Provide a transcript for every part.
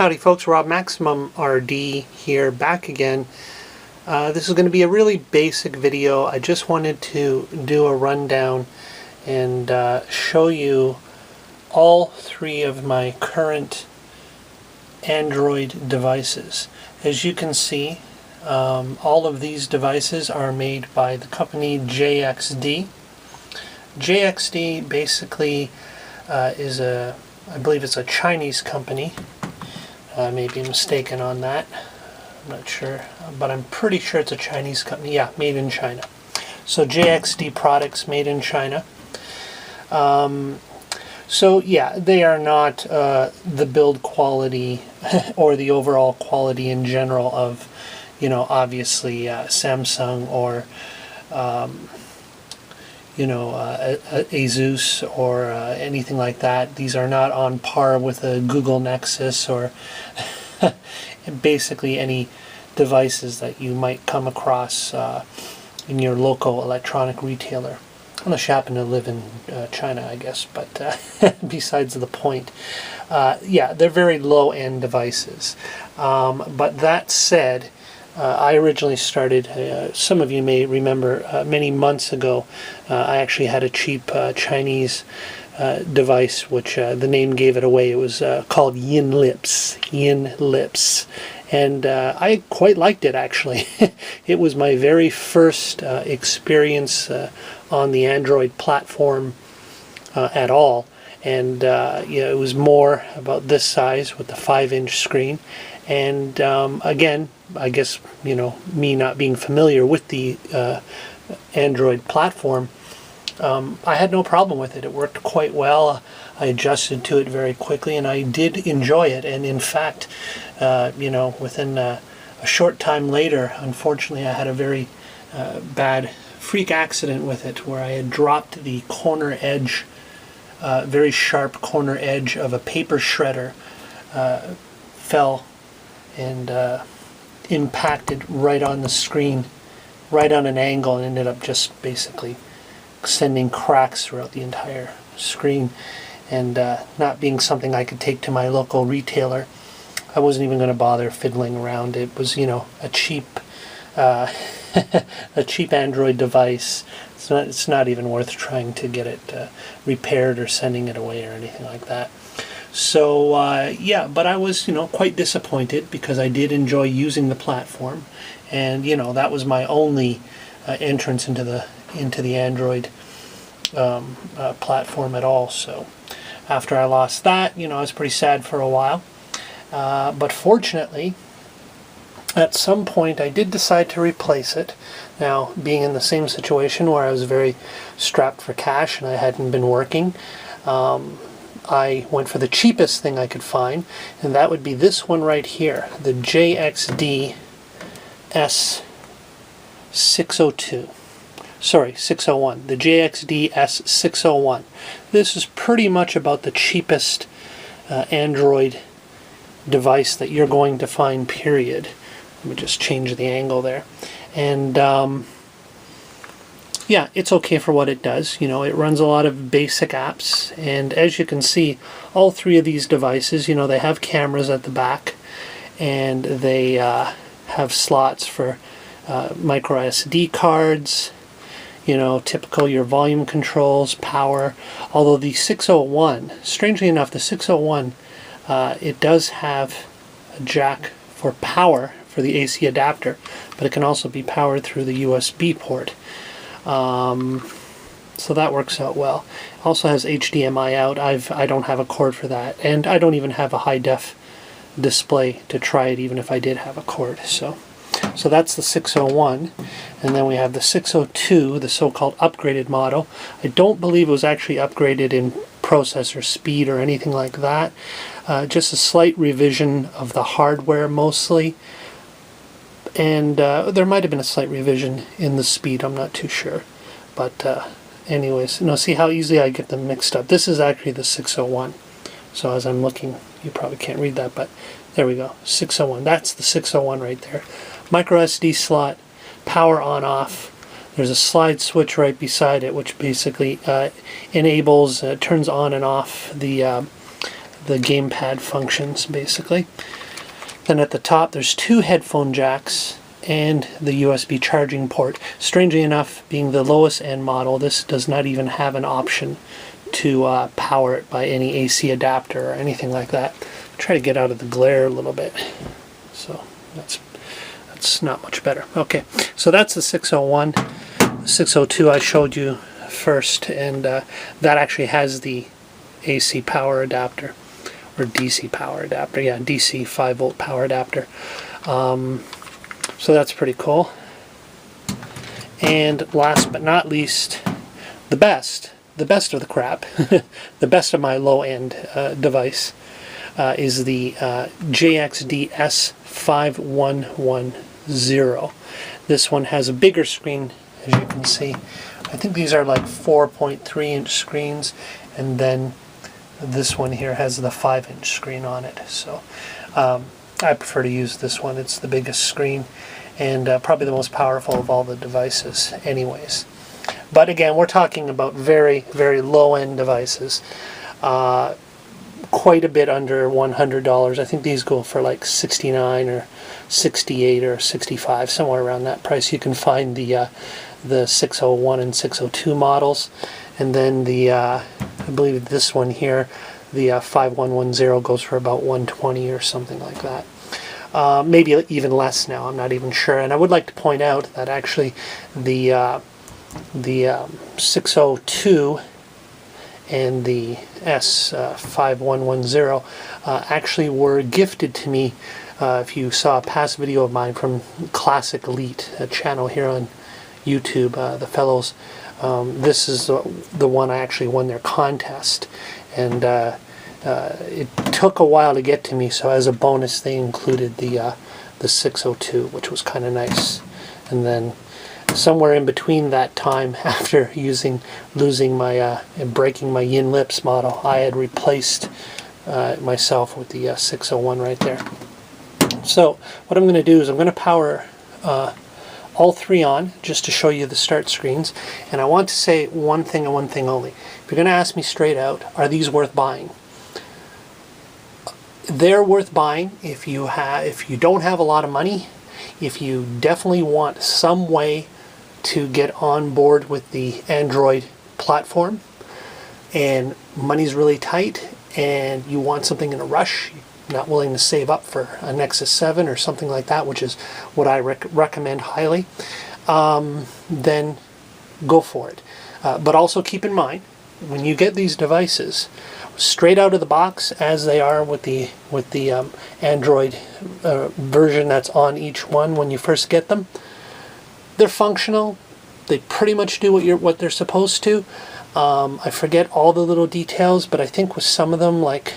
Howdy folks, Rob MaximumRD here, back again. This is going to be a really basic video. I just wanted to do a rundown and show you all three of my current Android devices. As you can see, all of these devices are made by the company JXD. JXD basically is I believe it's a Chinese company. I may be mistaken on that. I'm not sure, but I'm pretty sure it's a Chinese company. Yeah, made in China. So JXD products made in China. So yeah, they are not the build quality or the overall quality in general of, you know, obviously Samsung or you know, Asus or anything like that. These are not on par with a Google Nexus or basically any devices that you might come across in your local electronic retailer. Unless you happen to live in China, I guess, but besides the point. Yeah, they're very low-end devices. But that said, I originally started, some of you may remember, many months ago, I actually had a cheap Chinese device, which the name gave it away. It was called Yin Lips. And I quite liked it, actually. It was my very first experience on the Android platform at all. And yeah, it was more about this size with the 5-inch screen. And again, I guess, you know, me not being familiar with the Android platform, I had no problem with it. It worked quite well. I adjusted to it very quickly, and I did enjoy it. And in fact, you know, within a short time later, unfortunately, I had a very bad freak accident with it, where I had dropped the corner edge, very sharp corner edge of a paper shredder, fell and impacted right on the screen, right on an angle, and ended up just basically sending cracks throughout the entire screen. And not being something I could take to my local retailer, I wasn't even going to bother fiddling around. It was, you know, a cheap a cheap Android device. It's not even worth trying to get it repaired or sending it away or anything like that. So yeah, but I was, you know, quite disappointed, because I did enjoy using the platform, and you know, that was my only entrance into the Android platform at all. So after I lost that, you know, I was pretty sad for a while. But fortunately, at some point, I did decide to replace it. Now, being in the same situation where I was very strapped for cash and I hadn't been working, I went for the cheapest thing I could find, and that would be this one right here, the JXD S602. Sorry, 601. The JXD S601. This is pretty much about the cheapest Android device that you're going to find, period. Let me just change the angle there. And yeah, it's okay for what it does. You know, it runs a lot of basic apps, and as you can see, all three of these devices, you know, they have cameras at the back, and they have slots for micro SD cards, you know, typical your volume controls, power. Although the 601, strangely enough, the 601, it does have a jack for power for the AC adapter, but it can also be powered through the USB port. So that works out well. It also has HDMI out. I don't have a cord for that, and I don't even have a high def display to try it, even if I did have a cord. So that's the 601, and then we have the 602, the so-called upgraded model. I don't believe it was actually upgraded in processor speed or anything like that. Just a slight revision of the hardware mostly. And there might have been a slight revision in the speed, I'm not too sure. But anyways, you know, see how easily I get them mixed up. This is actually the 601. So as I'm looking, you probably can't read that, but there we go, 601. That's the 601 right there. Micro SD slot, power on off. There's a slide switch right beside it, which basically enables, turns on and off the the gamepad functions, basically. Then at the top, there's 2 headphone jacks and the USB charging port. Strangely enough, being the lowest end model, this does not even have an option to power it by any AC adapter or anything like that. Try to get out of the glare a little bit. So that's not much better. Okay, so that's the 601. The 602 I showed you first, and that actually has the AC power adapter, or DC power adapter. Yeah, DC 5-volt power adapter. So that's pretty cool. And last but not least, the best of the crap, the best of my low-end device is the JXD S5110. This one has a bigger screen, as you can see. I think these are like 4.3-inch screens, and then this one here has the 5-inch screen on it. So I prefer to use this one. It's the biggest screen and probably the most powerful of all the devices anyways. But again, we're talking about very, very low-end devices. Quite a bit under $100. I think these go for like $69 or $68 or $65, somewhere around that price. You can find the 601 and 602 models, and then the I believe this one here, the 5110, goes for about $120 or something like that. Maybe even less now. I'm not even sure. And I would like to point out that actually the 602 and the S5110 actually were gifted to me. If you saw a past video of mine from Classic Elite, a channel here on YouTube, the fellows, this is the one I actually won their contest, and it took a while to get to me, so as a bonus they included the 602, which was kind of nice. And then somewhere in between that time, after losing my and breaking my yin lips model, I had replaced myself with the 601 right there. So what I'm going to do is I'm going to power all 3 on, just to show you the start screens. And I want to say one thing and one thing only. If you're going to ask me straight out, are these worth buying? They're worth buying if you don't have a lot of money, if you definitely want some way to get on board with the Android platform, and money's really tight, and you want something in a rush, you're not willing to save up for a Nexus 7 or something like that, which is what I recommend highly, then go for it. But also keep in mind, when you get these devices straight out of the box, as they are with the Android version that's on each one when you first get them, they're functional. They pretty much do what they're supposed to. I forget all the little details, but I think with some of them, like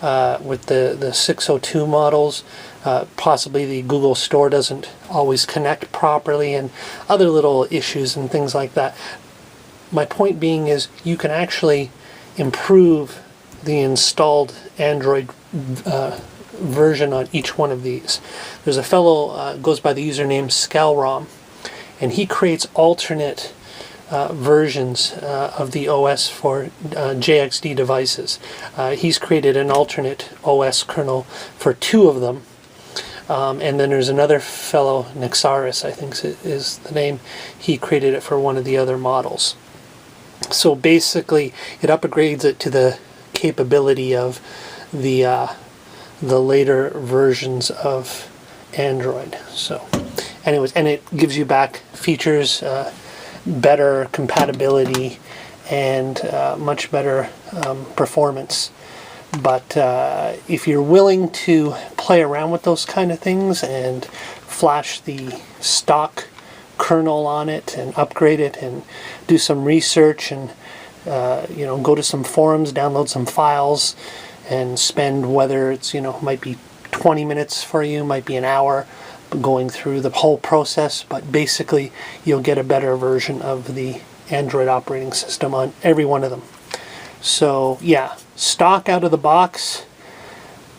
with the 602 models, possibly the Google Store doesn't always connect properly, and other little issues and things like that. My point being is you can actually improve the installed Android version on each one of these. There's a fellow goes by the username Skelrom, and he creates alternate versions of the OS for JXD devices. He's created an alternate OS kernel for 2 of them. And then there's another fellow, Naxeras, I think is the name. He created it for one of the other models. So basically, it upgrades it to the capability of the later versions of Android. So, anyways, and it gives you back features, better compatibility, and much better performance. But if you're willing to play around with those kind of things and flash the stock kernel on it and upgrade it and do some research and go to some forums, download some files, and spend, whether it's might be 20 minutes for you, might be an hour, going through the whole process, but basically you'll get a better version of the Android operating system on every one of them. So yeah, stock out of the box,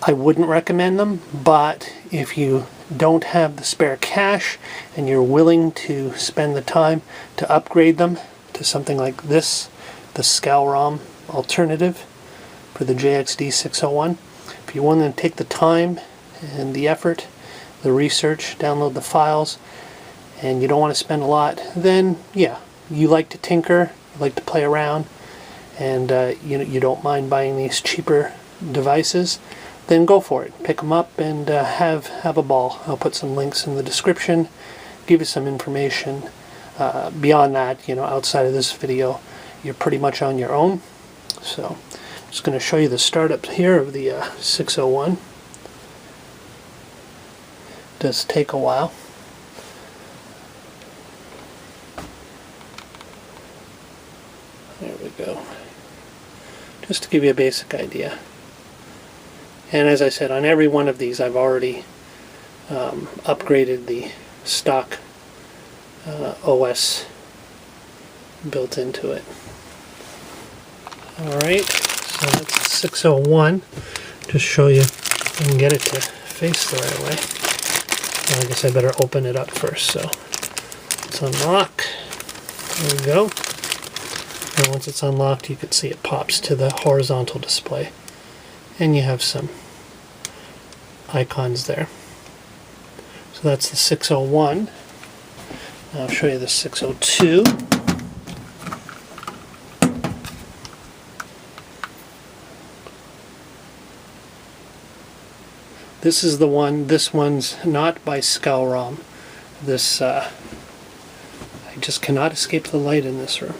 I wouldn't recommend them, but if you don't have the spare cash and you're willing to spend the time to upgrade them to something like this, the Skelrom alternative, for the JXD 601. If you're willing to take the time and the effort, the research, download the files, and you don't want to spend a lot, then yeah, you like to tinker, you like to play around, and you don't mind buying these cheaper devices, then go for it. Pick them up and have a ball. I'll put some links in the description, give you some information. Beyond that, outside of this video, you're pretty much on your own. So I'm just going to show you the startup here of the 601. It does take a while. There we go. Just to give you a basic idea. And as I said, on every one of these I've already upgraded the stock OS built into it. Alright, so that's the 601. Just show you if I can get it to face the right way. I guess I better open it up first. So let's unlock. There we go. And once it's unlocked, you can see it pops to the horizontal display. And you have some icons there. So that's the 601. I'll show you the 602. This is the one. This one's not by Skelrom. This I just cannot escape the light in this room.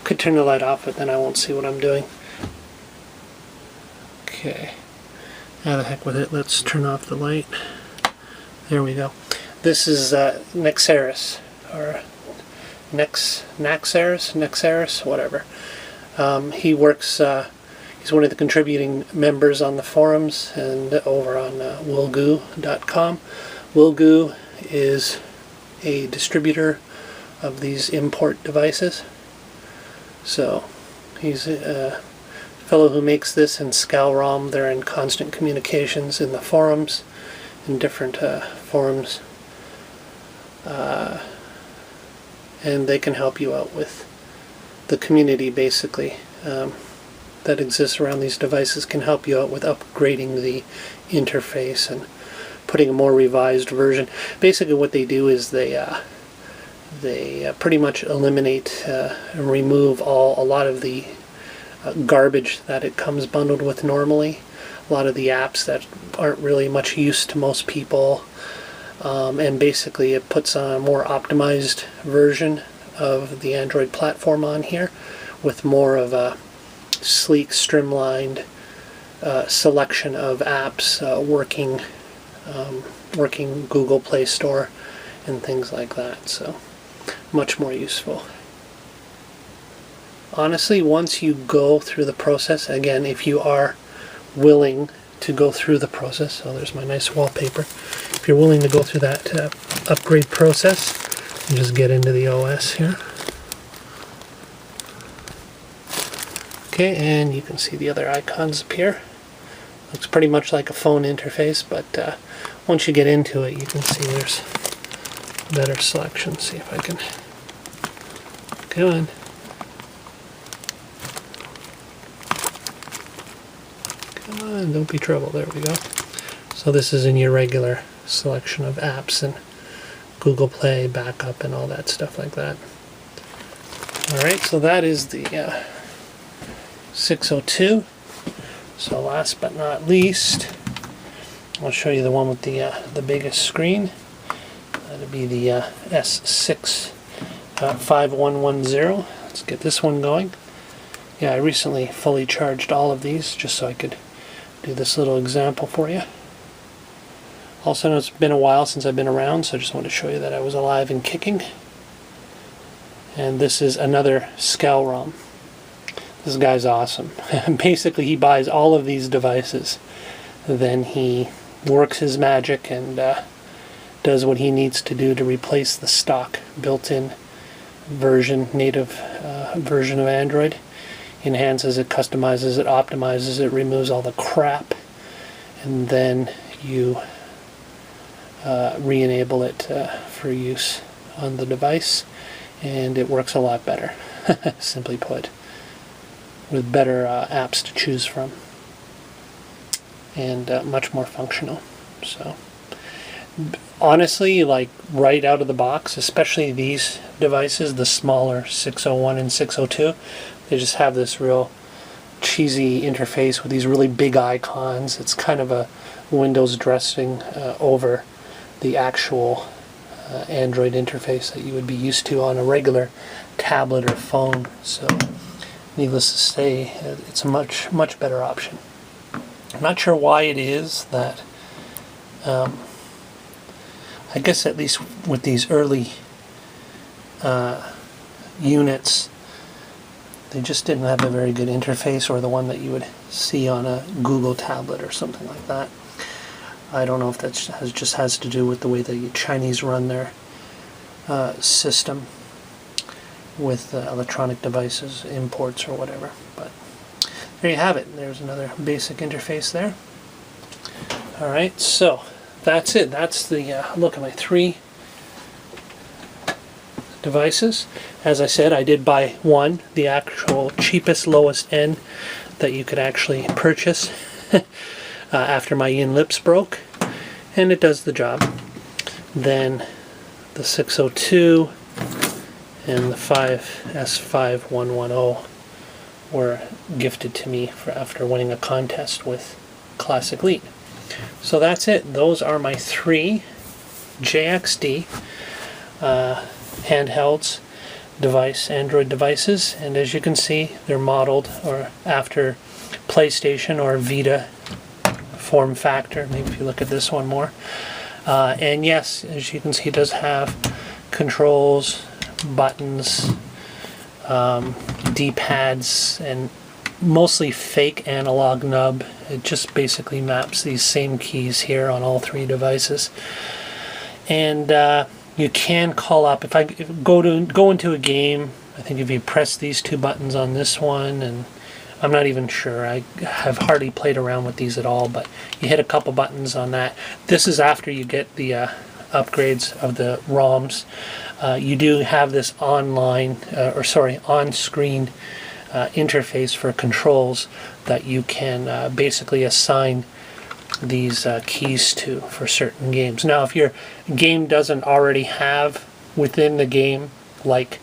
Could turn the light off, but then I won't see what I'm doing. Okay. Now the heck with it. Let's turn off the light. There we go. This is Naxeras, or Naxeras, whatever. He works. He's one of the contributing members on the forums and over on willgoo.com. Willgoo is a distributor of these import devices. So he's a fellow who makes this, and Skelrom. They're in constant communications in the forums, in different forums. And they can help you out with the community, basically, that exists around these devices, can help you out with upgrading the interface and putting a more revised version. Basically what they do is they pretty much eliminate and remove a lot of the garbage that it comes bundled with normally. A lot of the apps that aren't really much use to most people. And basically it puts on a more optimized version of the Android platform on here, with more of a sleek, streamlined selection of apps working Google Play Store and things like that. So much more useful. Honestly, once you go through the process, again, if you are willing to go through the process, so there's my nice wallpaper. If you're willing to go through that upgrade process, and just get into the OS here. Okay, and you can see the other icons appear. Looks pretty much like a phone interface, but once you get into it, you can see there's better selection. See if I can. Come on. Come on, don't be trouble. There we go. So this is in your regular selection of apps and Google Play, backup, and all that stuff like that. Alright, so that is the 602. So last but not least, I'll show you the one with the biggest screen. That'll be the S6 5110. Let's get this one going. Yeah, I recently fully charged all of these just so I could do this little example for you. Also, it's been a while since I've been around, so I just wanted to show you that I was alive and kicking. And this is another Skelrom. This guy's awesome. Basically, he buys all of these devices, then he works his magic and does what he needs to do to replace the stock built-in version, native version of Android. Enhances it, customizes it, optimizes it, removes all the crap, and then you re-enable it for use on the device, and it works a lot better, simply put. with better apps to choose from, and much more functional. So honestly, like right out of the box, especially these devices, the smaller 601 and 602, they just have this real cheesy interface with these really big icons. It's kind of a Windows dressing over the actual Android interface that you would be used to on a regular tablet or phone. So needless to say, it's a much better option. I'm not sure why it is that I guess at least with these early units, they just didn't have a very good interface, or the one that you would see on a Google tablet or something like that. I don't know if that just has to do with the way the Chinese run their system with electronic devices, imports or whatever. But there you have it. There's another basic interface there. Alright, so that's it. That's the look at my 3 devices. As I said, I did buy one, the actual cheapest, lowest end that you could actually purchase after my yin lips broke, and it does the job. Then the 602 and the S5110 were gifted to me after winning a contest with Classic Elite. So that's it. Those are my 3 JXD handhelds, Android devices, and as you can see, they're modeled or after PlayStation or Vita form factor. Maybe if you look at this one more, and yes, as you can see, it does have controls, buttons, D-pads, and mostly fake analog nub. It just basically maps these same keys here on all 3 devices, and you can call up if I go into a game. I think if you press these 2 buttons on this one, and I'm not even sure, I have hardly played around with these at all, but you hit a couple buttons on that. This is after you get the upgrades of the ROMs. You do have this on-screen interface for controls that you can basically assign these keys to for certain games. Now, if your game doesn't already have within the game like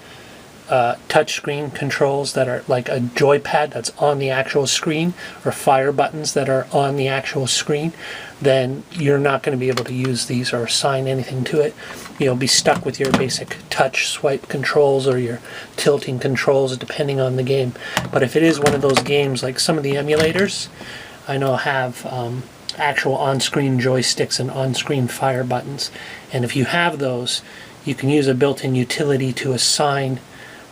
touchscreen controls that are like a joypad that's on the actual screen, or fire buttons that are on the actual screen, then you're not going to be able to use these or assign anything to it. You'll be stuck with your basic touch swipe controls or your tilting controls depending on the game. But if it is one of those games, like some of the emulators I know have actual on-screen joysticks and on-screen fire buttons, and if you have those, you can use a built-in utility to assign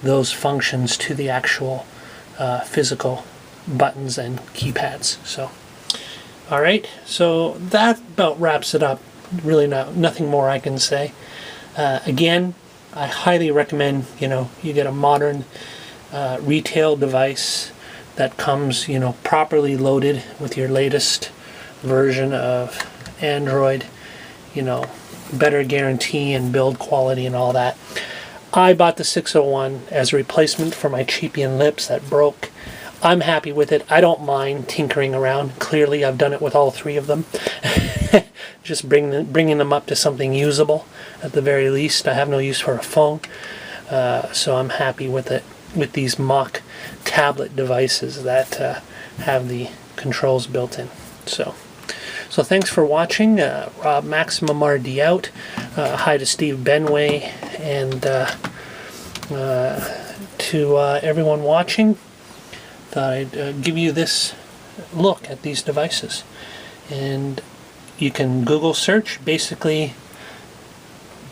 those functions to the actual physical buttons and keypads. So alright, so that about wraps it up. Really nothing more I can say. Again, I highly recommend you get a modern retail device that comes properly loaded with your latest version of Android, better guarantee and build quality and all that. I bought the 601 as a replacement for my cheap yin lips that broke. I'm happy with it. I don't mind tinkering around. Clearly, I've done it with all 3 of them. Just bringing them up to something usable at the very least. I have no use for a phone, so I'm happy with it. With these mock tablet devices that have the controls built in. So thanks for watching. Rob MaximumRD out. Hi to Steve Benway, and to everyone watching. Thought I'd give you this look at these devices. And you can Google search basically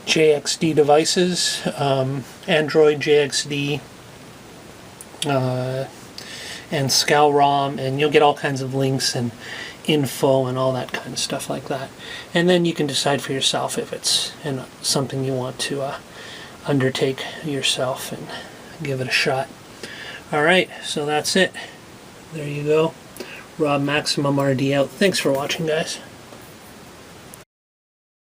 JXD devices, Android JXD, and Skelrom, and you'll get all kinds of links and info and all that kind of stuff like that. And then you can decide for yourself if it's something you want to undertake yourself and give it a shot. Alright, so that's it. There you go. Rob MaximumRD out. Thanks for watching, guys.